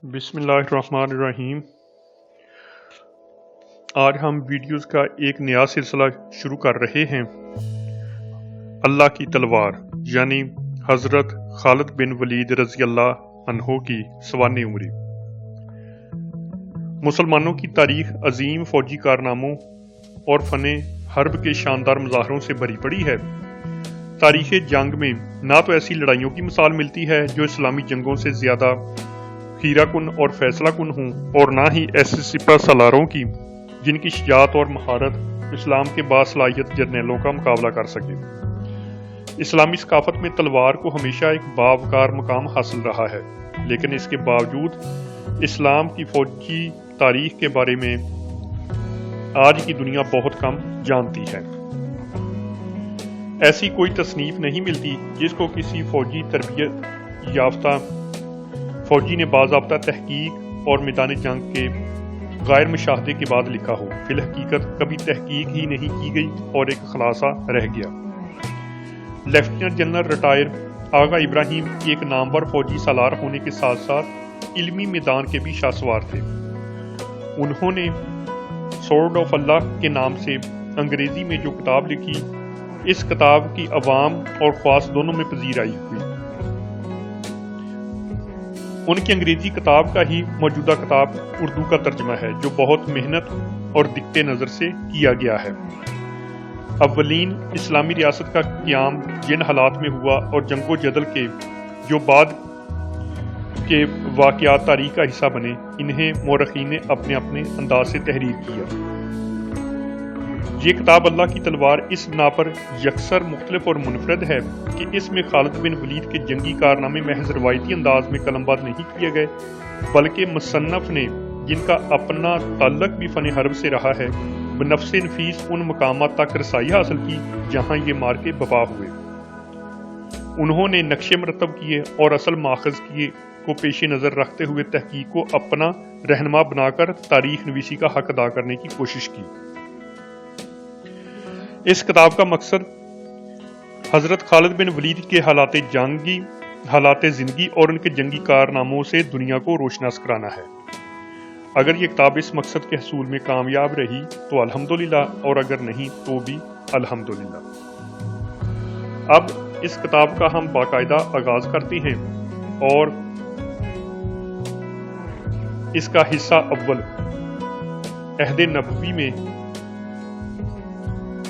بسم اللہ الرحمن الرحیم۔ آج ہم ویڈیوز کا ایک نیا سلسلہ شروع کر رہے ہیں۔ اللہ کی تلوار یعنی حضرت خالد بن ولید رضی اللہ عنہ کی سوانح عمری۔ مسلمانوں کی تاریخ عظیم فوجی کارناموں اور فن حرب کے شاندار مظاہروں سے بھری پڑی ہے۔ تاریخ جنگ میں نہ تو ایسی لڑائیوں کی مثال ملتی ہے جو اسلامی جنگوں سے زیادہ خیرہ کن اور فیصلہ کن ہوں، اور نہ ہی ایسے سپہ سالاروں کی جن کی شجاعت اور مہارت اسلام کے باصلاحیت جرنیلوں کا مقابلہ کر سکے۔ اسلامی ثقافت میں تلوار کو ہمیشہ ایک باوقار مقام حاصل رہا ہے، لیکن اس کے باوجود اسلام کی فوجی تاریخ کے بارے میں آج کی دنیا بہت کم جانتی ہے۔ ایسی کوئی تصنیف نہیں ملتی جس کو کسی فوجی تربیت یافتہ فوجی نے باضابطہ تحقیق اور میدان جنگ کے غیر مشاہدے کے بعد لکھا ہو۔ فی الحقیقت کبھی تحقیق ہی نہیں کی گئی اور ایک خلاصہ رہ گیا۔ لیفٹیننٹ جنرل ریٹائر آغا ابراہیم ایک نامور فوجی سالار ہونے کے ساتھ ساتھ علمی میدان کے بھی شاہسوار تھے۔ انہوں نے سورڈ آف اللہ کے نام سے انگریزی میں جو کتاب لکھی، اس کتاب کی عوام اور خواص دونوں میں پذیرائی ہوئی۔ ان کی انگریزی کتاب کا ہی موجودہ کتاب اردو کا ترجمہ ہے، جو بہت محنت اور دقت نظر سے کیا گیا ہے۔ اولین اسلامی ریاست کا قیام جن حالات میں ہوا اور جنگ و جدل کے جو بعد کے واقعات تاریخ کا حصہ بنے، انہیں مورخین نے اپنے اپنے انداز سے تحریر کیا۔ یہ کتاب اللہ کی تلوار اس بنا پر یکسر مختلف اور منفرد ہے کہ اس میں خالد بن ولید کے جنگی کارنامے محض روایتی انداز میں قلم بند نہیں کیے گئے، بلکہ مصنف نے، جن کا اپنا تعلق بھی فن حرب سے رہا ہے، بنفس نفیس ان مقامات تک رسائی حاصل کی جہاں یہ مارکے بپا ہوئے۔ انہوں نے نقشے مرتب کیے اور اصل ماخذ کیے کو پیش نظر رکھتے ہوئے تحقیق کو اپنا رہنما بنا کر تاریخ نویسی کا حق ادا کرنے کی کوشش کی۔ اس کتاب کا مقصد حضرت خالد بن ولید کے حالات زندگی اور ان کے جنگی کارناموں سے دنیا کو روشناس کرانا ہے۔ اگر یہ کتاب اس مقصد کے حصول میں کامیاب رہی تو الحمدللہ، اور اگر نہیں تو بھی الحمدللہ۔ اب اس کتاب کا ہم باقاعدہ آغاز کرتے ہیں اور اس کا حصہ اول عہد نبوی میں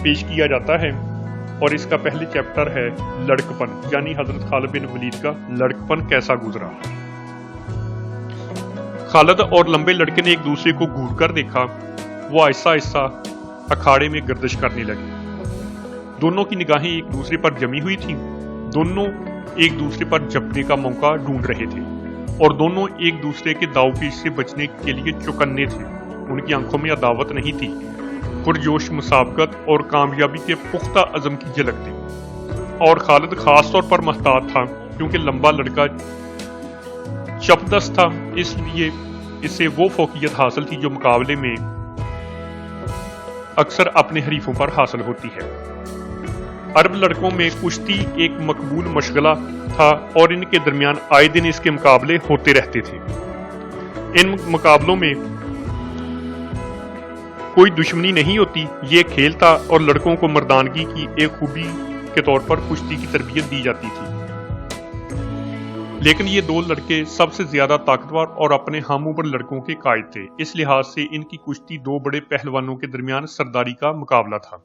پیش کیا جاتا ہے، اور اس کا پہلے چیپٹر ہے لڑکپن، یعنی حضرت خالد بن ولید کا لڑکپن کیسا گزرا۔ خالد اور لمبے لڑکے نے ایک دوسرے کو گھور کر دیکھا۔ وہ آہستہ آہستہ اکھاڑے میں گردش کرنے لگے۔ دونوں کی نگاہیں ایک دوسرے پر جمی ہوئی تھیں۔ دونوں ایک دوسرے پر جھپٹنے کا موقع ڈھونڈ رہے تھے، اور دونوں ایک دوسرے کے داؤ پیچ سے بچنے کے لیے چوکنے تھے۔ ان کی آنکھوں میں عداوت نہیں تھی، پرجوش مسابقت اور کامیابی کے پختہ عزم کی جھلک تھی۔ اور خالد خاص طور پر محتاط تھا کیونکہ لمبا لڑکا چپدست تھا، اس لیے اسے وہ فوقیت حاصل تھی جو مقابلے میں اکثر اپنے حریفوں پر حاصل ہوتی ہے۔ عرب لڑکوں میں کشتی ایک مقبول مشغلہ تھا، اور ان کے درمیان آئے دن اس کے مقابلے ہوتے رہتے تھے۔ ان مقابلوں میں کوئی دشمنی نہیں ہوتی، یہ کھیل تھا، اور لڑکوں کو مردانگی کی ایک خوبی کے طور پر کشتی کی تربیت دی جاتی تھی۔ لیکن یہ دو لڑکے سب سے زیادہ طاقتور اور اپنے ہم عمر لڑکوں کے قائد تھے، اس لحاظ سے ان کی کشتی دو بڑے پہلوانوں کے درمیان سرداری کا مقابلہ تھا۔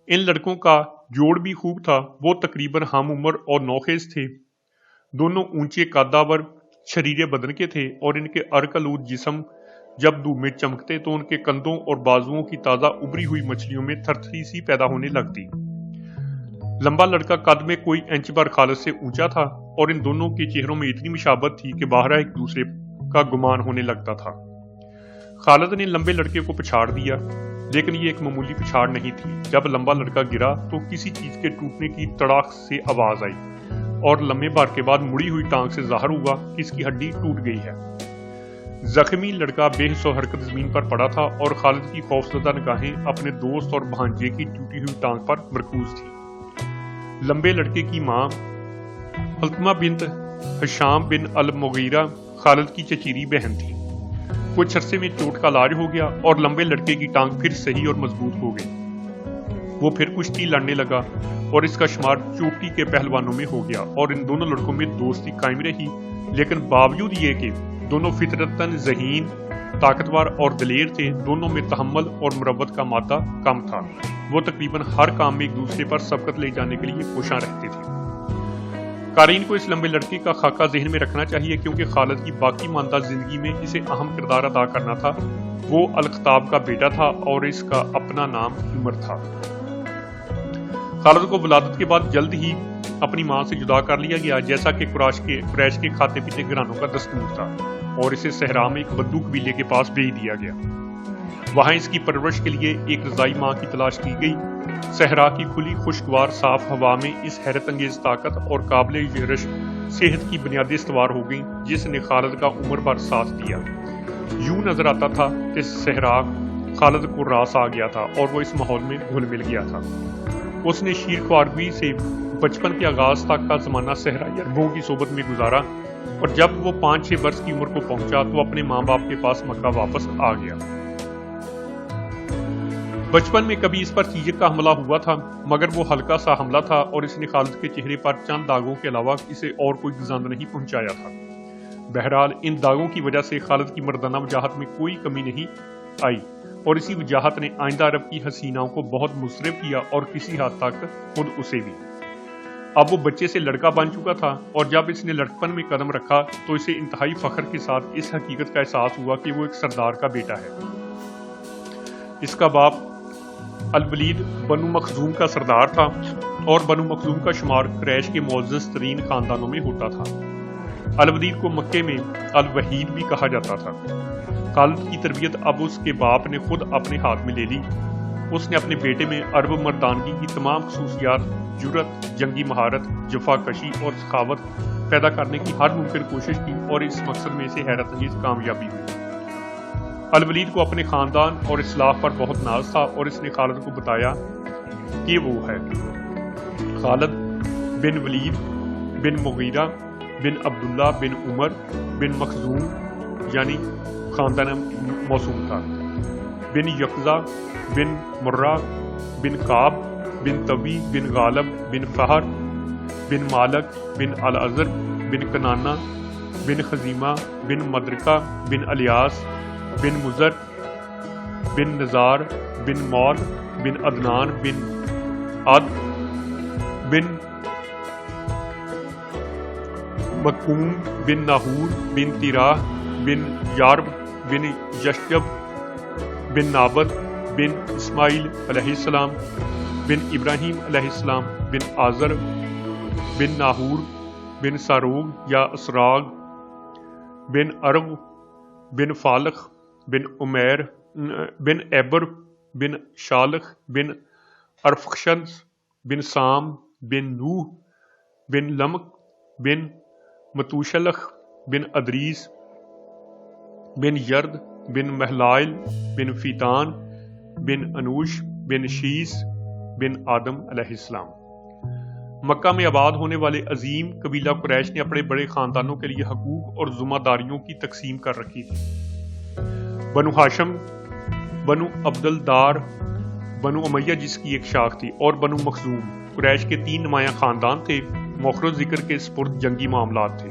ان لڑکوں کا جوڑ بھی خوب تھا، وہ تقریباً ہم عمر اور نوخیز تھے۔ دونوں اونچے قدور شریرے بدن کے تھے، اور ان کے ارکلود جسم جب دھوپ میں چمکتے تو ان کے کندھوں اور بازوؤں کی تازہ ابری ہوئی مچھلیوں میں تھرتھری سی پیدا ہونے لگتی۔ لمبا لڑکا قد میں کوئی انچ بھر خالد سے اونچا تھا، اور ان دونوں کے چہروں میں اتنی مشابہت تھی کہ باہر ایک دوسرے کا گمان ہونے لگتا تھا۔ خالد نے لمبے لڑکے کو پچھاڑ دیا، لیکن یہ ایک معمولی پچھاڑ نہیں تھی۔ جب لمبا لڑکا گرا تو کسی چیز کے ٹوٹنے کی تڑاک سے آواز آئی، اور لمبے بار کے بعد مڑی ہوئی ٹانگ سے ظاہر ہوا کہ اس کی ہڈی ٹوٹ گئی ہے۔ زخمی لڑکا بے حس و حرکت زمین پر پڑا تھا، اور خالد کی خوفزدہ نگاہیں اپنے دوست اور بھانجے کی ٹوٹی ہوئی ٹانگ پر مرکوز تھی۔ لمبے لڑکے کی ماں حلتمہ بنت حشام بن المغیرہ خالد کی چچیری بہن تھی۔ کچھ عرصے میں چوٹ کا علاج ہو گیا اور لمبے لڑکے کی ٹانگ پھر صحیح اور مضبوط ہو گئی۔ وہ پھر کشتی لڑنے لگا اور اس کا شمار چوٹی کے پہلوانوں میں ہو گیا اور ان دونوں لڑکوں میں دوستی قائم رہی، لیکن باوجود یہ کہ دونوں فطرتاً ذہین، طاقتور اور دلیر تھے، دونوں میں تحمل اور مروت کا مادہ کم تھا۔ وہ تقریباً ہر کام میں ایک دوسرے پر سبقت لے جانے کے لیے کوشاں رہتے تھے۔ قارئین کو اس لمبے لڑکے کا خاکہ ذہن میں رکھنا چاہیے کیونکہ خالد کی باقی ماندہ زندگی میں اسے اہم کردار ادا کرنا تھا۔ وہ الخطاب کا بیٹا تھا اور اس کا اپنا نام عمر تھا۔ خالد کو ولادت کے بعد جلد ہی اپنی ماں سے جدا کر لیا گیا، جیسا کہ قریش کے کھاتے پیتے گھرانوں کا دستور تھا، اور اسے صحرا میں ایک بدو قبیلے کے پاس بھیج دیا گیا۔ وہاں اس کی پرورش کے لیے ایک رضائی ماں کی تلاش کی گئی۔ صحرا کی کھلی خوشگوار صاف ہوا میں اس حیرت انگیز طاقت اور قابل یرش صحت کی بنیادیں استوار ہو گئیں جس نے خالد کا عمر بھر ساتھ دیا۔ یوں نظر آتا تھا کہ صحرا خالد کو راس آ گیا تھا اور وہ اس ماحول میں گھل مل گیا تھا۔ اس نے شیر خوارگی سے بچپن کے آغاز تک کا زمانہ صحرائی عربوں کی صحبت میں گزارا، اور جب وہ 5-6 برس کی عمر کو پہنچا تو اپنے ماں باپ کے پاس مکہ واپس آ گیا۔ بچپن میں کبھی اس پر چیچک کا حملہ ہوا تھا، مگر وہ ہلکا سا حملہ تھا اور اس نے خالد کے چہرے پر چند داغوں کے علاوہ اسے اور کوئی گزاند نہیں پہنچایا تھا۔ بہرحال ان داغوں کی وجہ سے خالد کی مردانہ وجاہت میں کوئی کمی نہیں آئی، اور اسی وجاہت نے آئندہ عرب کی حسیناؤں کو بہت مصرف کیا اور کسی حد تک خود اسے بھی۔ اب وہ بچے سے لڑکا بن چکا تھا، اور جب اس نے لڑکپن میں قدم رکھا تو اسے انتہائی فخر کے ساتھ اس حقیقت کا احساس ہوا کہ وہ ایک سردار کا بیٹا ہے۔ اس کا باپ الولید بنو مخزوم کا سردار تھا، اور بنو مخزوم کا شمار قریش کے معزز ترین خاندانوں میں ہوتا تھا۔ الولید کو مکے میں الوحید بھی کہا جاتا تھا۔ خالد کی تربیت اب اس کے باپ نے خود اپنے ہاتھ میں لے لی۔ اس نے اپنے بیٹے میں عرب مردانگی کی تمام خصوصیات، جرأت، جنگی مہارت، جفا کشی اور سخاوت پیدا کرنے کی ہر ممکن کوشش کی، اور اس مقصد میں اسے حیرت انگیز کامیابی ہوئی۔ الولید کو اپنے خاندان اور اصلاح پر بہت ناز تھا، اور اس نے خالد کو بتایا کہ وہ ہے خالد بن ولید بن مغیرہ بن عبداللہ بن عمر بن مخزوم، یعنی خاندان موسوم تھا، بن یقظہ بن مرہ بن کعب بن طوی بن غالب بن فہر بن مالک بن الازر بن کنانہ بن خزیمہ بن مدرکہ بن الیاس بن مزر بن نزار بن مول بن عدنان بن عد بن مکوم بن ناہور بن تیراہ بن یارب بن یشجب بن نابد بن اسماعیل علیہ السلام بن ابراہیم علیہ السلام بن آزر بن ناہور بن ساروگ یا اسراگ بن ارغ بن فالخ بن عمیر بن ایبر بن شالخ بن ارفخشد بن سام بن نوح بن لمک بن متوشلخ بن ادریس بن یرد بن محلائل بن فیتان بن انوش بن شیس بن آدم علیہ السلام۔ مکہ میں آباد ہونے والے عظیم قبیلہ قریش نے اپنے بڑے خاندانوں کے لیے حقوق اور ذمہ داریوں کی تقسیم کر رکھی تھی۔ بنو ہاشم، بنو عبدالدار، بنو امیہ جس کی ایک شاخ تھی، اور بنو مخزوم قریش کے 3 نمایاں خاندان تھے۔ مؤخر ذکر کے سپرد جنگی معاملات تھے۔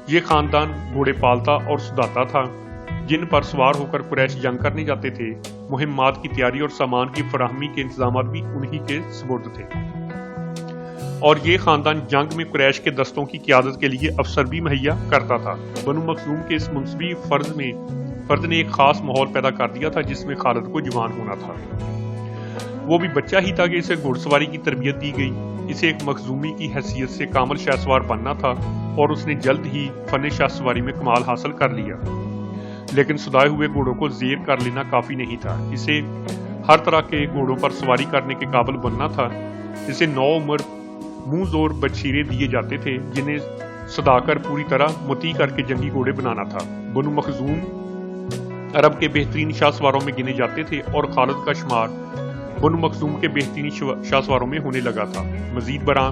یہ خاندان گھوڑے پالتا اور سداتا تھا جن پر سوار ہو کر قریش جنگ کرنے جاتے تھے۔ مہمات کی تیاری اور سامان کی فراہمی کے انتظامات بھی انہی کے سپرد تھے، اور یہ خاندان جنگ میں قریش کے دستوں کی قیادت کے لیے افسر بھی مہیا کرتا تھا۔ بنو مخزوم کے اس منصبی فرد نے ایک خاص ماحول پیدا کر دیا تھا جس میں خالد کو جوان ہونا تھا۔ وہ بھی بچہ ہی تھا کہ اسے گھوڑ سواری کی تربیت دی گئی۔ اسے ایک مخزومی کی حیثیت سے کامل شاہ سوار بننا تھا، اور اس نے جلد ہی فن شاہ سواری میں کمال حاصل کر لیا۔ لیکن سدائے ہوئے گھوڑوں کو زیر کر لینا کافی نہیں تھا، اسے ہر طرح کے گھوڑوں پر سواری کرنے کے قابل بننا تھا۔ اسے 9 عمر منہ زور بچھیرے دیے جاتے تھے جنہیں سدا کر پوری طرح متی کر کے جنگی گھوڑے بنانا تھا۔ بنو مخزوم عرب کے بہترین شاہ سواروں میں گنے جاتے تھے، اور خالد کا شمار بنو مخزوم کے بہترین شاہ سواروں میں ہونے لگا تھا۔ مزید برآں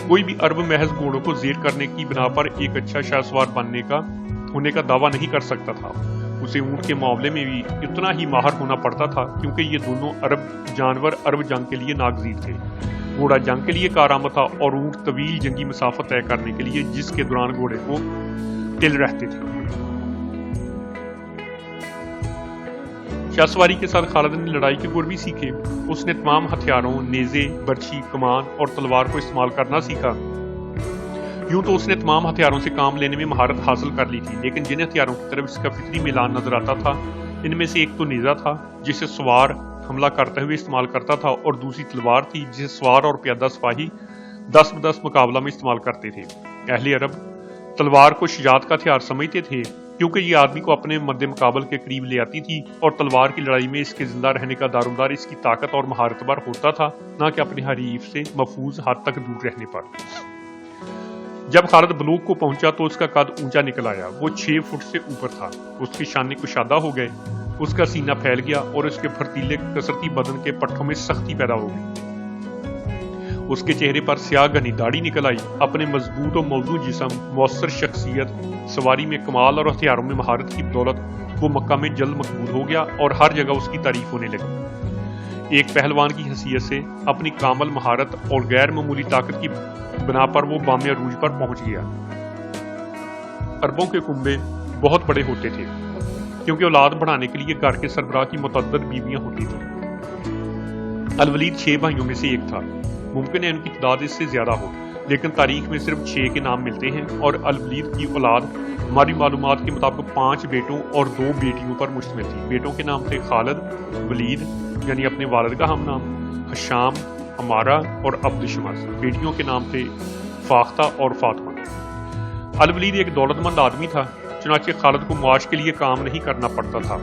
کوئی بھی عرب محض گھوڑوں کو زیر کرنے کی بنا پر ایک اچھا شاہ سوار ہونے کا دعویٰ نہیں کر سکتا تھا۔ اسے اونٹ کے معاملے میں بھی اتنا ہی ماہر ہونا پڑتا تھا، کیونکہ یہ دونوں جانور عرب جنگ کے لیے ناگزیر تھے۔ گھوڑا جنگ کے لیے کارآمد تھا اور اونٹ طویل جنگی مسافت طے کرنے کے لیے، جس کے دوران گھوڑے کو ٹل رہتے تھے۔ شاہ سواری کے ساتھ خالد نے لڑائی کے گر بھی سیکھے۔ اس نے تمام ہتھیاروں، نیزے، برچھی، کمان اور تلوار کو استعمال کرنا سیکھا۔ یوں تو اس نے تمام ہتھیاروں سے کام لینے میں مہارت حاصل کر لی تھی، لیکن جن ہتھیاروں کی طرف اس کا فطری میلان نظر آتا تھا، ان میں سے ایک تو نیزہ تھا، جسے سوار حملہ کرتے ہوئے استعمال کرتا تھا، اور دوسری تلوار تھی، جسے سوار اور پیادہ سپاہی 10 ب10 مقابلہ میں استعمال کرتے تھے۔ اہل عرب تلوار کو شجاعت کا ہتھیار سمجھتے تھے، کیونکہ یہ آدمی کو اپنے مد مقابل کے قریب لے آتی تھی، اور تلوار کی لڑائی میں اس کے زندہ رہنے کا دارومدار اس کی طاقت اور مہارت پر ہوتا تھا، نہ کہ اپنے حریف سے محفوظ حد تک دور رہنے پر۔ جب خالد بلوغ کو پہنچا تو اس کا قد اونچا نکل آیا۔ وہ 6 فٹ سے اوپر تھا۔ اس کے شانے کشادہ ہو گئے، اس کا سینہ پھیل گیا اور اس کے پھرتیلے کثرتی بدن کے پٹھوں میں سختی پیدا ہو گئی۔ اس کے چہرے پر سیاہ گھنی داڑھی نکل آئی۔ اپنے مضبوط و موزوں جسم، مؤثر شخصیت، سواری میں کمال اور ہتھیاروں میں مہارت کی بدولت وہ مکہ میں جلد مقبول ہو گیا اور ہر جگہ اس کی تعریف ہونے لگی۔ ایک پہلوان کی حیثیت سے اپنی کامل مہارت اور غیر معمولی طاقت کی بنا پر وہ بام عروج پر پہنچ گیا۔ عربوں کے کنبے بہت بڑے ہوتے تھے، کیونکہ اولاد بڑھانے کے لیے گھر کے سربراہ کی متعدد بیویاں ہوتی تھیں۔ الولید 6 بھائیوں میں سے ایک تھا۔ ممکن ہے ان کی تعداد اس سے زیادہ ہو، لیکن تاریخ میں صرف 6 کے نام ملتے ہیں، اور الولید کی اولاد ہماری معلومات کے مطابق 5 بیٹوں اور 2 بیٹیوں پر مشتمل تھی۔ بیٹوں کے نام تھے خالد، ولید یعنی اپنے والد کا ہم نام، حشام، ہمارا اور عبد شمس۔ بیٹیوں کے نام تھے فاختہ اور فاطمہ۔ الولید ایک دولت مند آدمی تھا، چنانچہ خالد کو معاش کے لیے کام نہیں کرنا پڑتا تھا۔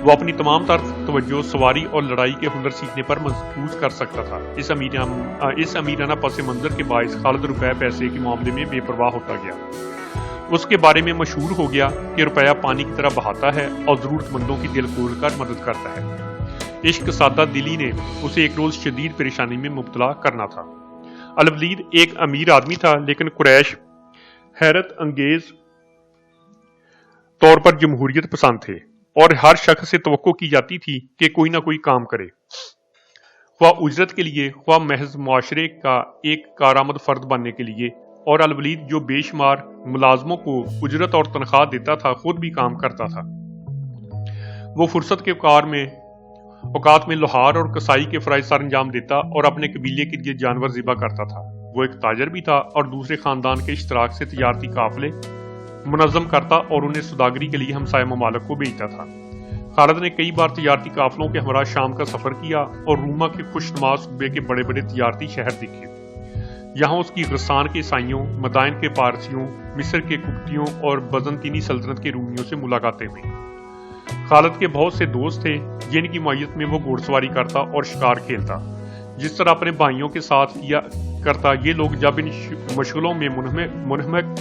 وہ اپنی تمام تر توجہ سواری اور لڑائی کے ہنر سیکھنے پر مرکوز کر سکتا تھا۔ اس امیرانہ پس منظر کے باعث خالد روپے پیسے کے معاملے میں بے پرواہ ہوتا گیا۔ اس کے بارے میں مشہور ہو گیا کہ روپیہ پانی کی طرح بہاتا ہے اور ضرورت مندوں کی دل کھول کر مدد کرتا ہے۔ عشق سادہ دلی نے اسے ایک روز شدید پریشانی میں مبتلا کرنا تھا۔ الولید ایک امیر آدمی تھا، لیکن قریش حیرت انگیز طور پر جمہوریت پسند تھے، اور ہر شخص سے توقع کی جاتی تھی کہ کوئی نہ کوئی کام کرے، خواہ اجرت کے لیے، خواہ محض معاشرے کا ایک کارآمد فرد بننے کے لیے۔ اور الولید جو بے شمار ملازموں کو اجرت اور تنخواہ دیتا تھا، خود بھی کام کرتا تھا۔ وہ فرصت کے اوقات میں لوہار اور کسائی کے فرائض سر انجام دیتا اور اپنے قبیلے کے لیے جانور ذبح کرتا تھا۔ وہ ایک تاجر بھی تھا اور دوسرے خاندان کے اشتراک سے تجارتی قافلے منظم کرتا اور انہیں سوداگری کے لیے ہمسایہ ممالک کو بھیجتا تھا۔ خالد نے کئی بار تجارتی قافلوں کے ہمراہ شام کا سفر کیا اور روما کے خوشنما صوبے کے بڑے بڑے تجارتی شہر دیکھے۔ یہاں اس کی غسان کے عیسائیوں، مدائن کے پارسیوں، مصر کے کپتیوں اور بزنطینی سلطنت کے رومیوں سے ملاقاتیں ہوئیں۔ خالد کے بہت سے دوست تھے، جن کی معیت میں وہ گھوڑ سواری کرتا اور شکار کھیلتا، جس طرح اپنے بھائیوں کے ساتھ کیا کرتا۔ یہ لوگ جب ان مشغلوں میں منہمک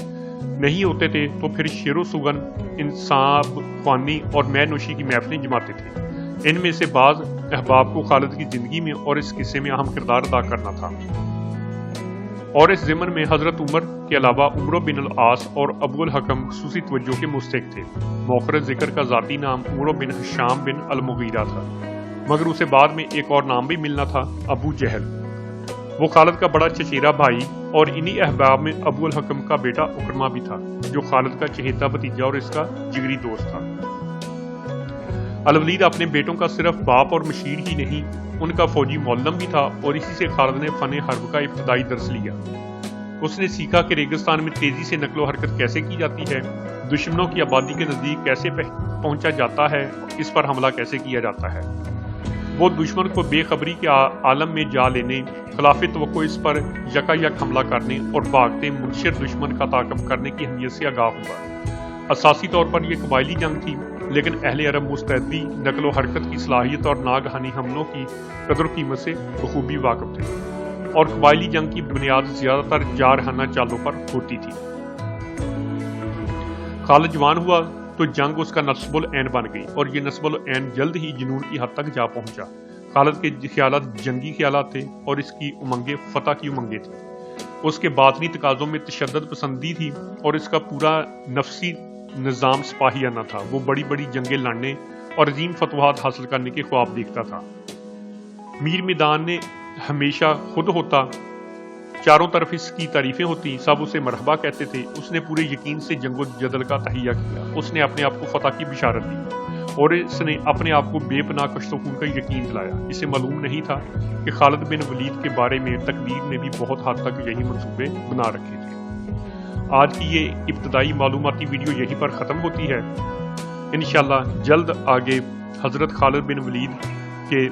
نہیں ہوتے تھے تو پھر شیر و سگن، انصاب خوانی اور مے نوشی کی محفلیں جماتے تھے۔ ان میں سے بعض احباب کو خالد کی زندگی میں اور اس قصے میں اہم کردار ادا کرنا تھا، اور اس ضمن میں حضرت عمر کے علاوہ عمرو بن العاص اور ابو الحکم خصوصی توجہ کے مستحق تھے۔ موخر ذکر کا ذاتی نام عمرو بن حشام بن المغیرہ تھا، مگر اسے بعد میں ایک اور نام بھی ملنا تھا، ابو جہل۔ وہ خالد کا بڑا چچیرا بھائی اور انہی احباب میں ابو الحکم کا بیٹا اکرمہ بھی تھا، جو خالد کا چہیتا بھتیجا اور اس کا جگری دوست تھا۔ الولید اپنے بیٹوں کا صرف باپ اور مشیر ہی نہیں، ان کا فوجی معلم بھی تھا، اور اسی سے خالد نے فن حرب کا ابتدائی درس لیا۔ اس نے سیکھا کہ ریگستان میں تیزی سے نقل و حرکت کیسے کی جاتی ہے، دشمنوں کی آبادی کے نزدیک کیسے پہنچا جاتا ہے، اس پر حملہ کیسے کیا جاتا ہے۔ وہ دشمن کو بے خبری کے عالم میں جا لینے، خلاف توقع اس پر یکا یک حملہ کرنے اور بھاگتے منشر دشمن کا تعاقب کرنے کی اہمیت سے آگاہ ہوا۔ اساسی طور پر یہ قبائلی جنگ تھی، لیکن اہل عرب مستعدی، نقل و حرکت کی صلاحیت اور ناگہانی حملوں کی قدر و قیمت سے بخوبی واقف تھے، اور قبائلی جنگ کی بنیاد زیادہ تر جارحانہ چالوں پر ہوتی تھی۔ خالد جوان ہوا تو جنگ اس کا نصب العین بن گئی، اور یہ نصب العین جلد ہی جنون کی حد تک جا پہنچا۔ خالد کے خیالات جنگی خیالات تھے اور اس کی امنگیں فتح کی امنگیں تھیں۔ اس کے باطنی تقاضوں میں تشدد پسندی تھی اور اس کا پورا نفسی نظام سپاہیانہ تھا۔ وہ بڑی بڑی جنگیں لڑنے اور عظیم فتوحات حاصل کرنے کے خواب دیکھتا تھا۔ میر میدان نے ہمیشہ خود ہوتا، چاروں طرف اس کی تعریفیں ہوتی، سب اسے مرحبا کہتے تھے۔ اس نے پورے یقین سے جنگ و جدل کا تہیہ کیا۔ اس نے اپنے آپ کو فتح کی بشارت دی اور اس نے اپنے آپ کو بے پناہ کشت و خون کا یقین دلایا۔ اسے معلوم نہیں تھا کہ خالد بن ولید کے بارے میں تقدیر نے بھی بہت حد تک یہی منصوبے بنا رکھے تھے۔ آج کی یہ ابتدائی معلوماتی ویڈیو یہیں پر ختم ہوتی ہے۔ انشاءاللہ جلد آگے حضرت خالد بن ولید کے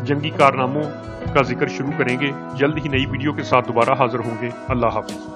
جنگی کارناموں کا ذکر شروع کریں گے۔ جلد ہی نئی ویڈیو کے ساتھ دوبارہ حاضر ہوں گے۔ اللہ حافظ۔